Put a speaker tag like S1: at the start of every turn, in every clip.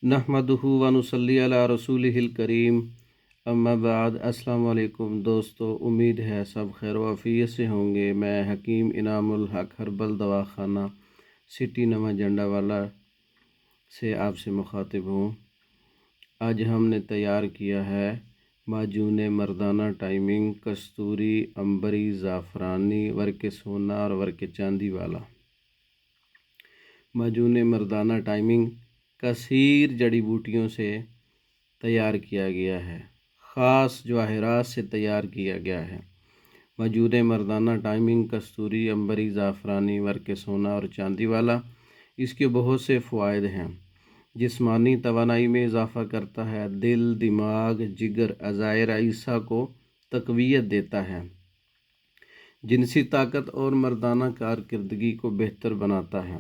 S1: नहमदुहु व नुसल्ली अला रसूलिहिल करीम अम्मा बाद। अस्सलाम वालेकुम दोस्तों, उम्मीद है सब खैर वाफियत से होंगे। मैं हकीम इनामुल हक हर्बल दवाखाना सिटी नवा झंडा वाला से आपसे मुखातिब हूँ। आज हमने तैयार किया है माजून मर्दाना टाइमिंग कस्तूरी अंबरी ज़ाफ़रानी वर्क सोना और वर्क चांदी वाला। माजून मर्दाना टाइमिंग कसीर जड़ी बूटियों से तैयार किया गया है, ख़ास जवाहरात से तैयार किया गया है। माजून मर्दाना टाइमिंग कस्तूरी अंबरी ज़ाफ़रानी वर्क सोना और चांदी वाला, इसके बहुत से फ़वाइद हैं। जिस्मानी तवानाई में इजाफ़ा करता है, दिल, दिमाग, जिगर, अज़ाए रईसा को तक़वियत देता है, जिनसी ताकत और मर्दाना कारकर्दगी को बेहतर बनाता है।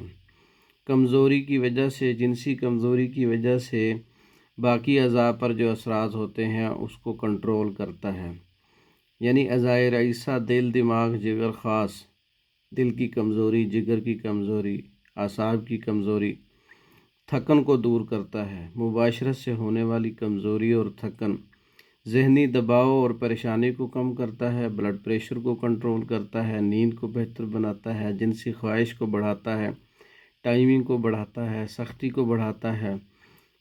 S1: कमज़ोरी की वजह से, जिनसी कमज़ोरी की वजह से बाकी अज़ा पर जो असरात होते हैं उसको कंट्रोल करता है। यानी अज़ाए रईसा दिल, दिमाग, जिगर, ख़ास दिल की कमज़ोरी, जिगर की कमज़ोरी, आसाब की कमज़ोरी, थकन को दूर करता है। मुबाशरत से होने वाली कमज़ोरी और थकन ज़हनी दबाव और परेशानी को कम करता है, ब्लड प्रेशर को कंट्रोल करता है, नींद को बेहतर बनाता है, जिनसी ख्वाहिश को बढ़ाता है, टाइमिंग को बढ़ाता है, सख्ती को बढ़ाता है,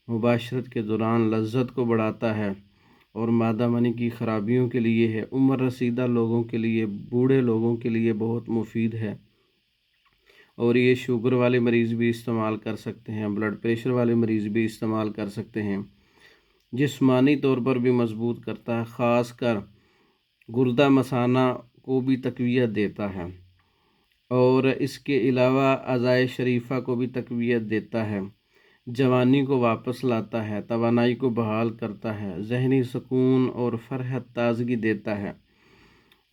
S1: मुबाशरत के दौरान लज्जत को बढ़ाता है और मादा मनी की ख़राबियों के लिए है, उम्र रसीदा लोगों के लिए, बूढ़े लोगों के लिए बहुत मुफीद है। और ये शुगर वाले मरीज़ भी इस्तेमाल कर सकते हैं, ब्लड प्रेशर वाले मरीज़ भी इस्तेमाल कर सकते हैं। जिस्मानी तौर पर भी मजबूत करता है, ख़ास कर गुर्दा मसाना को भी तक़वियत देता है और इसके अलावा अज़ाए शरीफ़ा को भी तक़वियत देता है। जवानी को वापस लाता है, तवानाई को बहाल करता है, ज़हनी सुकून और फ़रहत ताज़गी देता है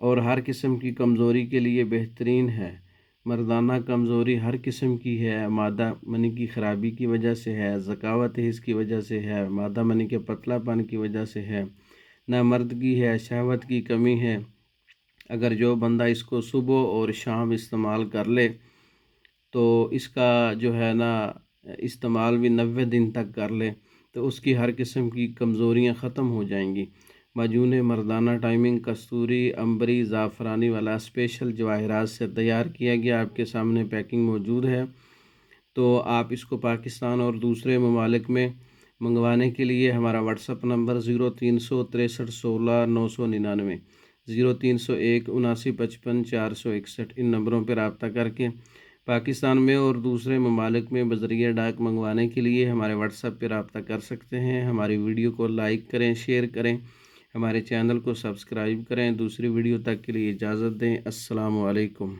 S1: और हर किस्म की कमज़ोरी के लिए बेहतरीन है। मर्दाना कमज़ोरी हर किस्म की है, मादा मनी की ख़राबी की वजह से है, ज़कावत हिस्स की वजह से है, मादा मनी के पतलापन की वजह से है, नामर्दगी है, शहवत की कमी है। अगर जो बंदा इसको सुबह और शाम इस्तेमाल कर ले तो इसका जो है ना इस्तेमाल भी 90 दिन तक कर ले तो उसकी हर किस्म की कमज़ोरियाँ ख़त्म हो जाएंगी। माजून मर्दाना टाइमिंग कस्तूरी अंबरी ज़ाफ़रानी वाला स्पेशल जवाहरात से तैयार किया गया, आपके सामने पैकिंग मौजूद है। तो आप इसको पाकिस्तान और दूसरे ममालिक में मंगवाने के लिए हमारा व्हाट्सअप नंबर 036316 999 0301 7955 461 इन नंबरों पर रब्ता करके पाकिस्तान में और दूसरे ममालिक में बज़रिया डाक मंगवाने के लिए हमारे व्हाट्सएप पर रब्ता कर सकते हैं। हमारी वीडियो को लाइक करें, शेयर करें, हमारे चैनल को सब्सक्राइब करें। दूसरी वीडियो तक के लिए इजाज़त दें। अस्सलामु अलैकुम।